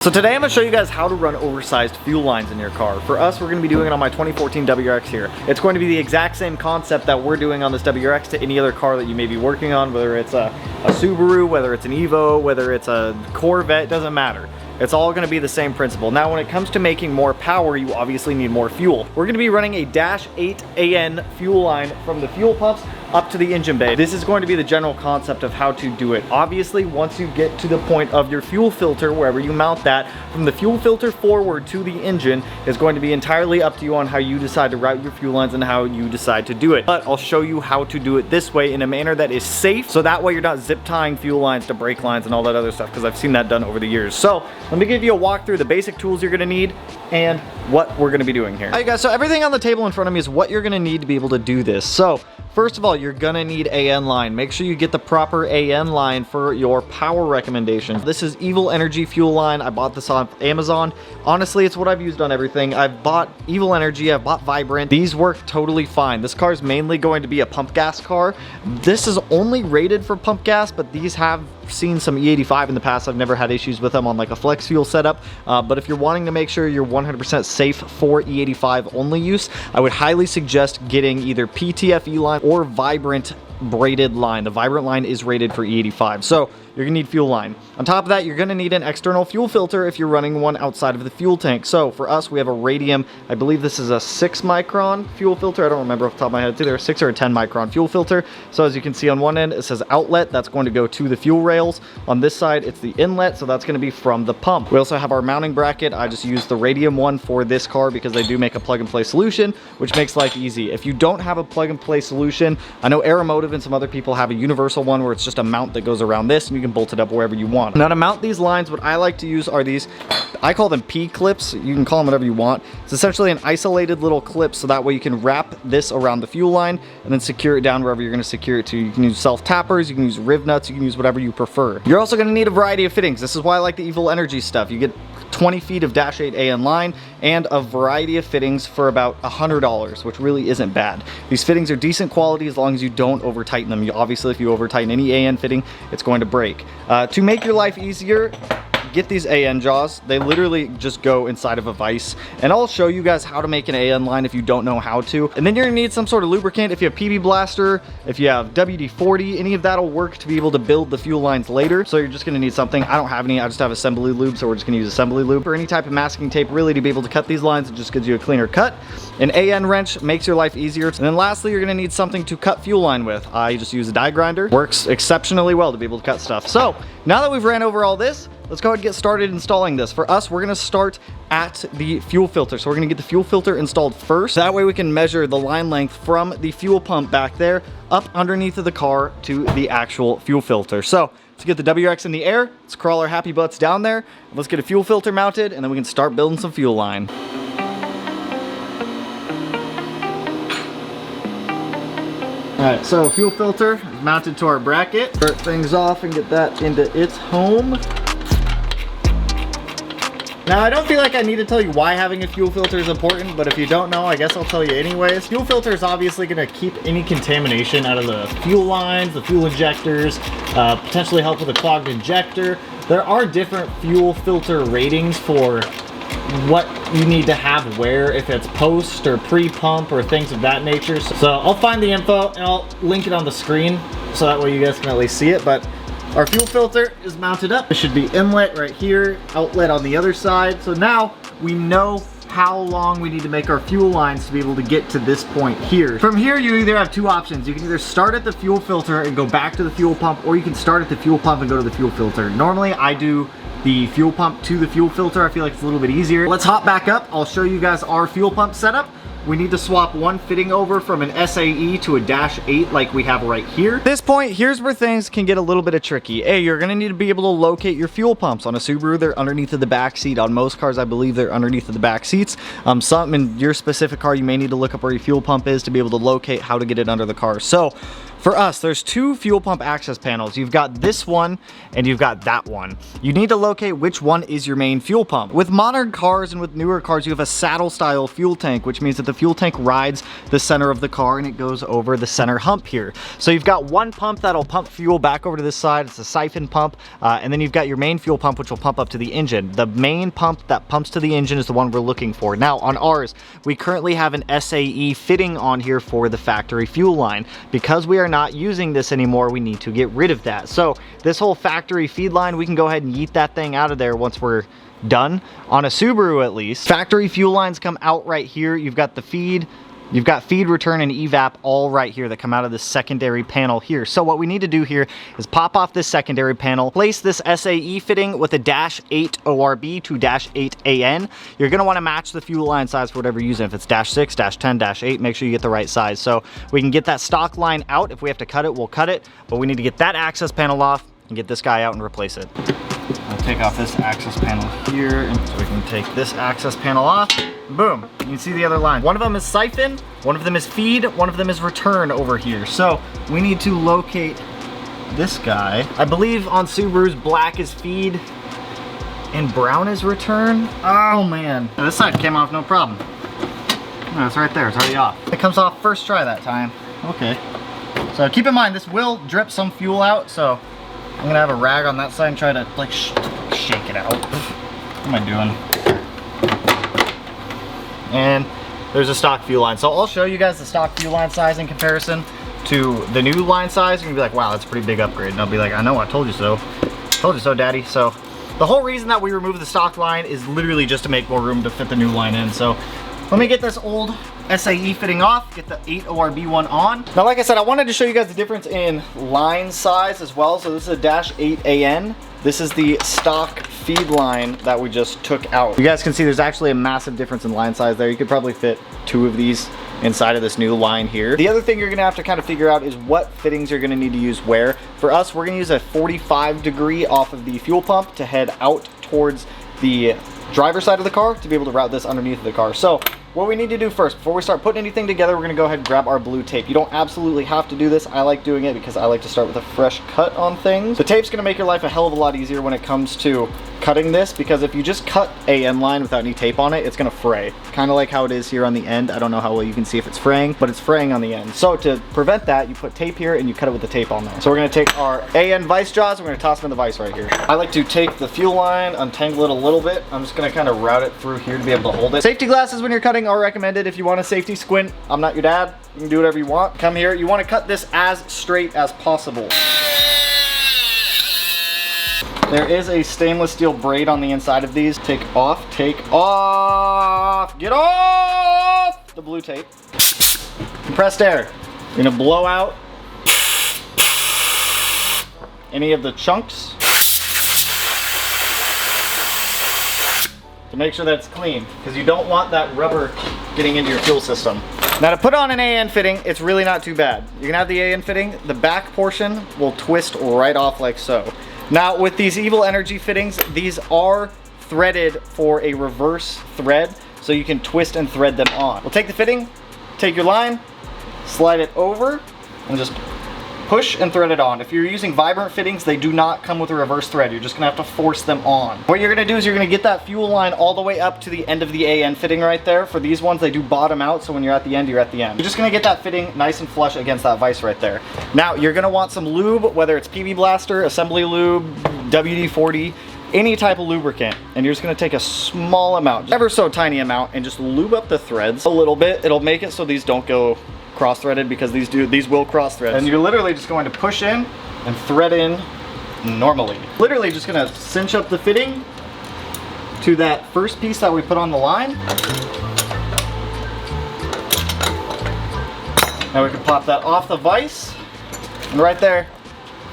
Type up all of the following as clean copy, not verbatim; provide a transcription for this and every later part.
So today I'm going to show you guys how to run oversized fuel lines in your car. For us, we're going to be doing it on my 2014 WRX here. It's going to be the exact same concept that we're doing on this WRX to any other car that you may be working on, whether it's a Subaru, whether it's an Evo, whether it's a Corvette, doesn't matter. It's all going to be the same principle. Now, when it comes to making more power, you obviously need more fuel. We're going to be running a -8 AN fuel line from the fuel pumps up to the engine bay. This is going to be the general concept of how to do it. Obviously, once you get to the point of your fuel filter, wherever you mount that, from the fuel filter forward to the engine is going to be entirely up to you on how you decide to route your fuel lines and how you decide to do it. But I'll show you how to do it this way in a manner that is safe, so that way you're not zip tying fuel lines to brake lines and all that other stuff, because I've seen that done over the years. So let me give you a walkthrough, the basic tools you're going to need, and what we're going to be doing here. All right, guys, so everything on the table in front of me is what you're going to need to be able to do this. So first of all, you're gonna need AN line. Make sure you get the proper AN line for your power recommendations. This is Evil Energy fuel line. I bought this on Amazon. Honestly, it's what I've used on everything. I've bought Evil Energy, I've bought Vibrant. These work totally fine. This car is mainly going to be a pump gas car. This is only rated for pump gas, but these have seen some E85 in the past. I've never had issues with them on like a flex fuel setup. But if you're wanting to make sure you're 100% safe for E85 only use, I would highly suggest getting either PTFE line or Vibrant braided line. The Vibrant line is rated for E85. So you're gonna need fuel line. On top of that, you're gonna need an external fuel filter if you're running one outside of the fuel tank. So for us, we have a Radium, I believe this is a 6 micron fuel filter. I don't remember off the top of my head. It's either a 6 or a 10 micron fuel filter. So as you can see on one end, it says outlet. That's going to go to the fuel rails. On this side, it's the inlet. So that's gonna be from the pump. We also have our mounting bracket. I just use the Radium one for this car because they do make a plug and play solution, which makes life easy. If you don't have a plug and play solution, I know Aeromotive and some other people have a universal one where it's just a mount that goes around this and you can bolt it up wherever you want. Now to mount these lines, what I like to use are these, I call them P clips. You can call them whatever you want. It's essentially an isolated little clip, so that way you can wrap this around the fuel line and then secure it down wherever you're going to secure it to. You can use self tappers, you can use riv nuts, you can use whatever you prefer. You're also going to need a variety of fittings. This is why I like the Evil Energy stuff. You get 20 feet of -8 AN line and a variety of fittings for about $100, which really isn't bad. These fittings are decent quality as long as you don't over tighten them. Obviously, if you over tighten any AN fitting, it's going to break. To make your life easier, get these AN jaws. They literally just go inside of a vise, and I'll show you guys how to make an AN line if you don't know how to. And then you're gonna need some sort of lubricant. If you have PB Blaster, if you have WD-40, any of that'll work to be able to build the fuel lines later. So you're just gonna need something. I don't have any, I just have assembly lube, so we're just gonna use assembly lube. Or any type of masking tape really to be able to cut these lines. It just gives you a cleaner cut. An AN wrench makes your life easier. And then lastly, you're gonna need something to cut fuel line with. I just use a die grinder. Works exceptionally well to be able to cut stuff. So now that we've ran over all this, let's go ahead and get started installing this. For us, we're gonna start at the fuel filter. So we're gonna get the fuel filter installed first. That way we can measure the line length from the fuel pump back there up underneath of the car to the actual fuel filter. So let's get the WRX in the air. Let's crawl our happy butts down there. Let's get a fuel filter mounted, and then we can start building some fuel line. All right, so fuel filter is mounted to our bracket. Start things off and get that into its home. Now, I don't feel like I need to tell you why having a fuel filter is important, but if you don't know, I guess I'll tell you anyways. Fuel filter is obviously gonna keep any contamination out of the fuel lines, the fuel injectors, potentially help with a clogged injector. There are different fuel filter ratings for what you need to have where, if it's post or pre-pump or things of that nature. So I'll find the info and I'll link it on the screen so that way you guys can at least see it. But our fuel filter is mounted up. It should be inlet right here, outlet on the other side. So now we know how long we need to make our fuel lines to be able to get to this point here. From here, you either have two options. You can either start at the fuel filter and go back to the fuel pump, or you can start at the fuel pump and go to the fuel filter. Normally, I do the fuel pump to the fuel filter. I feel like it's a little bit easier. Let's hop back up. I'll show you guys our fuel pump setup. We need to swap one fitting over from an SAE to a -8 like we have right here. At this point, here's where things can get a little bit of tricky. A, you're gonna need to be able to locate your fuel pumps. On a Subaru, they're underneath of the back seat. On most cars, I believe they're underneath of the back seats. Some in your specific car, you may need to look up where your fuel pump is to be able to locate how to get it under the car. So For us, there's two fuel pump access panels. You've got this one and you've got that one. You need to locate which one is your main fuel pump. With modern cars and with newer cars, you have a saddle style fuel tank, which means that the fuel tank rides the center of the car and it goes over the center hump here. So you've got one pump that'll pump fuel back over to this side. It's a siphon pump. And then you've got your main fuel pump, which will pump up to the engine. The main pump that pumps to the engine is the one we're looking for. Now on ours, we currently have an SAE fitting on here for the factory fuel line. Because we are not using this anymore, we need to get rid of that. So this whole factory feed line, we can go ahead and yeet that thing out of there once we're done. On a Subaru at least, factory fuel lines come out right here. You've got the feed, you've got feed, return, and evap all right here that come out of this secondary panel here. So what we need to do here is pop off this secondary panel, place this SAE fitting with a -8 ORB to -8 AN. You're gonna wanna match the fuel line size for whatever you're using. If it's -6, -10, -8, make sure you get the right size. So we can get that stock line out. If we have to cut it, we'll cut it. But we need to get that access panel off and get this guy out and replace it. I'll take off this access panel here, and so we can take this access panel off. Boom, you can see the other line. One of them is siphon, one of them is feed, one of them is return over here. So we need to locate this guy. I believe on Subarus, black is feed and brown is return. Oh man, this side came off no problem. No, it's right there, it's already off. It comes off first try that time. Okay. So keep in mind, this will drip some fuel out, so I'm gonna have a rag on that side and try to like shake it out. What am I doing? And there's a stock fuel line. So I'll show you guys the stock fuel line size in comparison to the new line size. You're gonna be like, wow, that's a pretty big upgrade. And I'll be like, I know, I told you so. Told you so, daddy. So the whole reason that we removed the stock line is literally just to make more room to fit the new line in. So let me get this old SAE fitting off, get the 8 ORB one on. Now, like I said, I wanted to show you guys the difference in line size as well. So this is a -8 AN. This is the stock feed line that we just took out. You guys can see there's actually a massive difference in line size there. You could probably fit 2 of these inside of this new line here. The other thing you're gonna have to kind of figure out is what fittings you're gonna need to use where. For us, we're gonna use a 45 degree off of the fuel pump to head out towards the driver's side of the car to be able to route this underneath of the car. So what we need to do first, before we start putting anything together, we're gonna go ahead and grab our blue tape. You don't absolutely have to do this. I like doing it because I like to start with a fresh cut on things. The tape's gonna make your life a hell of a lot easier when it comes to cutting this, because if you just cut AN line without any tape on it, it's gonna fray. Kind of like how it is here on the end. I don't know how well you can see if it's fraying, but it's fraying on the end. So to prevent that, you put tape here and you cut it with the tape on there. So we're gonna take our AN vice jaws, and we're gonna toss them in the vice right here. I like to take the fuel line, untangle it a little bit. I'm just gonna kind of route it through here to be able to hold it. Safety glasses when you're cutting are recommended. If you want a safety squint, I'm not your dad. You can do whatever you want. Come here, you wanna cut this as straight as possible. There is a stainless steel braid on the inside of these. Take off, get off the blue tape. Compressed air. You're gonna blow out any of the chunks to make sure that it's clean, because you don't want that rubber getting into your fuel system. Now to put on an AN fitting, it's really not too bad. You're gonna have the AN fitting, the back portion will twist right off like so. Now with these Evil Energy fittings, these are threaded for a reverse thread, so you can twist and thread them on. We'll take the fitting, take your line, slide it over, and just push and thread it on. If you're using Vibrant fittings, they do not come with a reverse thread. You're just gonna have to force them on. What you're gonna do is you're gonna get that fuel line all the way up to the end of the AN fitting right there. For these ones, they do bottom out, so when you're at the end, you're at the end. You're just gonna get that fitting nice and flush against that vise right there. Now, you're gonna want some lube, whether it's PB Blaster, Assembly Lube, WD-40, any type of lubricant, and you're just gonna take a small amount, ever so tiny amount, and just lube up the threads a little bit. It'll make it so these don't go cross-threaded, because these will cross-thread. And you're literally just going to push in and thread in normally. Literally just gonna cinch up the fitting to that first piece that we put on the line. Now we can pop that off the vise, and right there,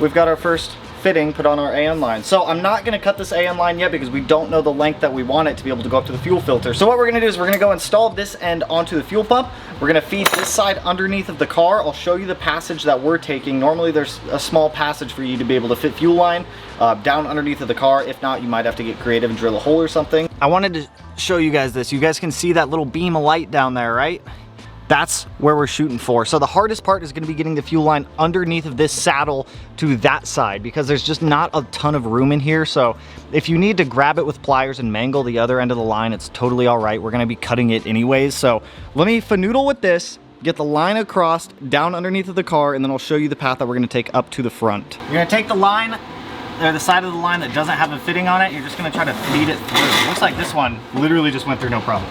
we've got our first fitting put on our AN line. So I'm not gonna cut this AN line yet because we don't know the length that we want it to be able to go up to the fuel filter. So what we're gonna do is we're gonna go install this end onto the fuel pump. We're gonna feed this side underneath of the car. I'll show you the passage that we're taking. Normally there's a small passage for you to be able to fit fuel line down underneath of the car. If not, you might have to get creative and drill a hole or something. I wanted to show you guys this. You guys can see that little beam of light down there, right? That's where we're shooting for. So the hardest part is gonna be getting the fuel line underneath of this saddle to that side because there's just not a ton of room in here. So if you need to grab it with pliers and mangle the other end of the line, it's totally all right. We're gonna be cutting it anyways. So let me fanoodle with this, get the line across down underneath of the car, and then I'll show you the path that we're gonna take up to the front. You're gonna take the line, or the side of the line that doesn't have a fitting on it, you're just gonna try to feed it through. Looks like this one literally just went through no problem.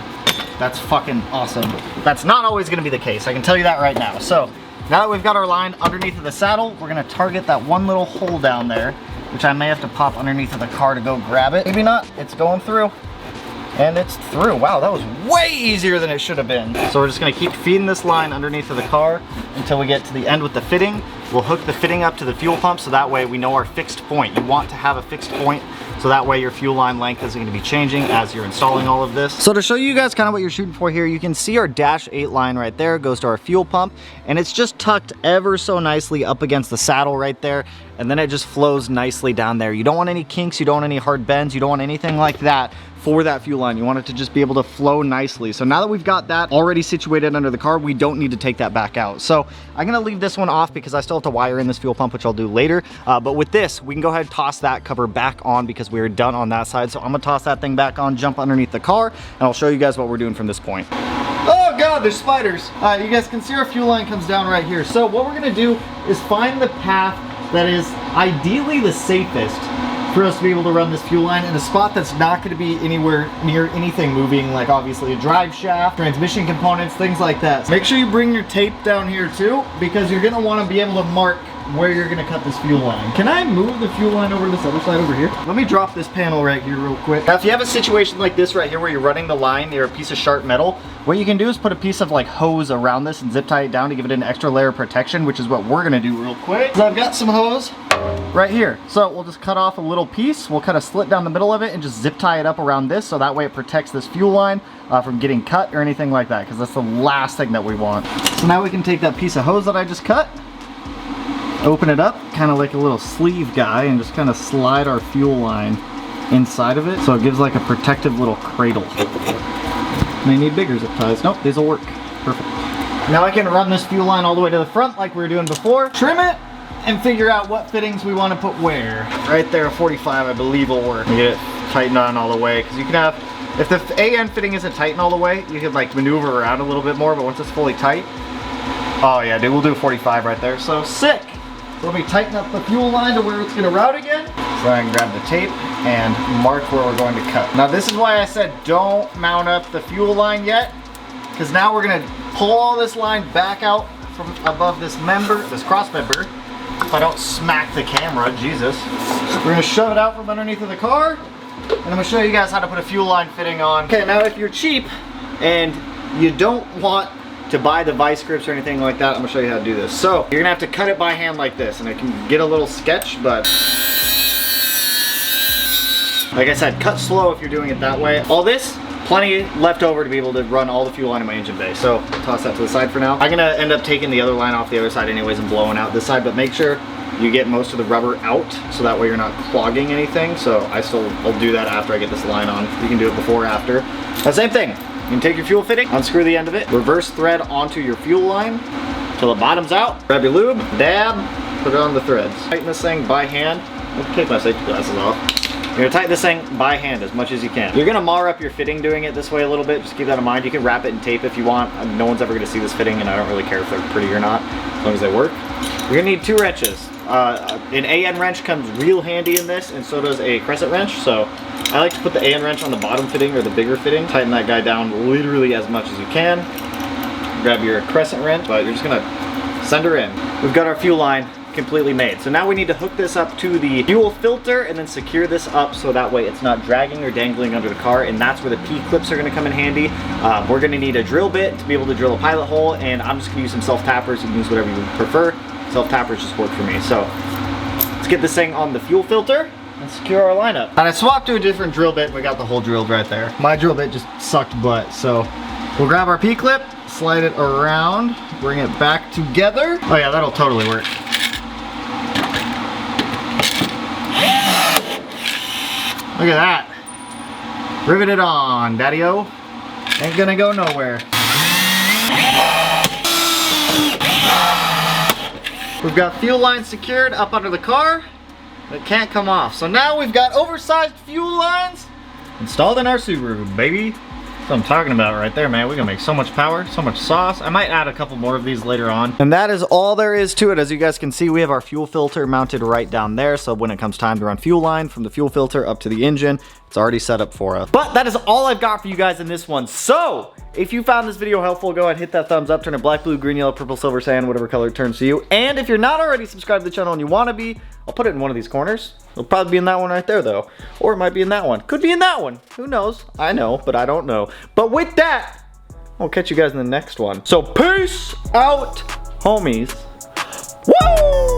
That's fucking awesome. That's not always gonna be the case, I can tell you that right now. So, now that we've got our line underneath of the saddle, we're gonna target that one little hole down there, which I may have to pop underneath of the car to go grab it. Maybe not, it's going through. And it's through. Wow, that was way easier than it should have been. So we're just gonna keep feeding this line underneath of the car until we get to the end with the fitting. We'll hook the fitting up to the fuel pump so that way we know our fixed point. You want to have a fixed point so that way your fuel line length isn't gonna be changing as you're installing all of this. So to show you guys kind of what you're shooting for here, you can see our dash 8 line right there goes to our fuel pump, and it's just tucked ever so nicely up against the saddle right there, and then it just flows nicely down there. You don't want any kinks, you don't want any hard bends, you don't want anything like that for that fuel line. You want it to just be able to flow nicely. So now that we've got that already situated under the car, we don't need to take that back out. So I'm gonna leave this one off because I still have to wire in this fuel pump, which I'll do later. But with this, we can go ahead and toss that cover back on because we're done on that side. So I'm gonna toss that thing back on, jump underneath the car, and I'll show you guys what we're doing from this point. Oh God, there's spiders. You guys can see our fuel line comes down right here. So what we're gonna do is find the path that is ideally the safest for us to be able to run this fuel line in a spot that's not going to be anywhere near anything moving, like obviously a drive shaft, transmission components, things like that. So make sure you bring your tape down here too, because you're going to want to be able to mark where you're going to cut this fuel line. Can I move the fuel line over to this other side over here? Let me drop this panel right here real quick. Now if you have a situation like this right here where you're running the line near a piece of sharp metal, what you can do is put a piece of like hose around this and zip tie it down to give it an extra layer of protection, which is what we're going to do real quick. So I've got some hose right here. So we'll just cut off a little piece. We'll cut a slit down the middle of it and just zip tie it up around this so that way it protects this fuel line from getting cut or anything like that, because that's the last thing that we want. So now we can take that piece of hose that I just cut, open it up kind of like a little sleeve guy, and just kind of slide our fuel line inside of it so it gives like a protective little cradle. May need bigger zip ties. Nope, these will work. Perfect. Now I can run this fuel line all the way to the front like we were doing before, trim it, and figure out what fittings we want to put where. Right there, 45 I believe will work. Get it tightened on all the way, because you can have, if the AN fitting isn't tightened all the way, you can like maneuver around a little bit more, but once it's fully tight, oh yeah dude, we'll do 45 right there. So sick! So let me tighten up the fuel line to where it's going to route again. So I can grab the tape and mark where we're going to cut. Now this is why I said don't mount up the fuel line yet, because now we're going to pull all this line back out from above this member, this cross member. If I don't smack the camera, Jesus. We're gonna shove it out from underneath of the car, and I'm gonna show you guys how to put a fuel line fitting on. Okay, now if you're cheap and you don't want to buy the vice grips or anything like that, I'm gonna show you how to do this. So, you're gonna have to cut it by hand like this, and I can get a little sketch, but like I said, cut slow if you're doing it that way. All this, plenty left over to be able to run all the fuel line in my engine bay. So toss that to the side for now. I'm gonna end up taking the other line off the other side anyways and blowing out this side, but make sure you get most of the rubber out so that way you're not clogging anything. So I'll do that after I get this line on. You can do it before or after. The same thing. You can take your fuel fitting, unscrew the end of it, reverse thread onto your fuel line till the bottom's out. Grab your lube, dab, put it on the threads. Tighten this thing by hand. I'll take my safety glasses off. You're gonna tighten this thing by hand as much as you can. You're gonna mar up your fitting doing it this way a little bit, just keep that in mind. You can wrap it in tape if you want. No one's ever gonna see this fitting, and I don't really care if they're pretty or not, as long as they work. You're gonna need 2 wrenches. An AN wrench comes real handy in this, and so does a crescent wrench. So I like to put the AN wrench on the bottom fitting or the bigger fitting. Tighten that guy down literally as much as you can. Grab your crescent wrench, but you're just gonna send her in. We've got our fuel line completely made. So now we need to hook this up to the fuel filter and then secure this up so that way it's not dragging or dangling under the car, and that's where the P-clips are going to come in handy. We're going to need a drill bit to be able to drill a pilot hole, and I'm just going to use some self-tappers. You can use whatever you prefer. Self-tappers just work for me. So let's get this thing on the fuel filter and secure our lineup. And I swapped to a different drill bit. We got the hole drilled right there. My drill bit just sucked butt, so we'll grab our P-clip, slide it around, bring it back together. Oh yeah, that'll totally work. Look at that. Rivet it on, daddy-o. Ain't gonna go nowhere. We've got fuel lines secured up under the car. It can't come off. So now we've got oversized fuel lines installed in our Subaru, baby. That's what I'm talking about right there, man. We're gonna make so much power, so much sauce. I might add a couple more of these later on. And that is all there is to it. As you guys can see, we have our fuel filter mounted right down there. So when it comes time to run fuel line from the fuel filter up to the engine, it's already set up for us. But that is all I've got for you guys in this one. So if you found this video helpful, go ahead, hit that thumbs up, turn it black, blue, green, yellow, purple, silver, sand, whatever color it turns to you. And if you're not already subscribed to the channel and you wanna be, I'll put it in one of these corners. It'll probably be in that one right there though. Or it might be in that one. Could be in that one. Who knows? I know, but I don't know. But with that, I'll catch you guys in the next one. So peace out, homies. Woo!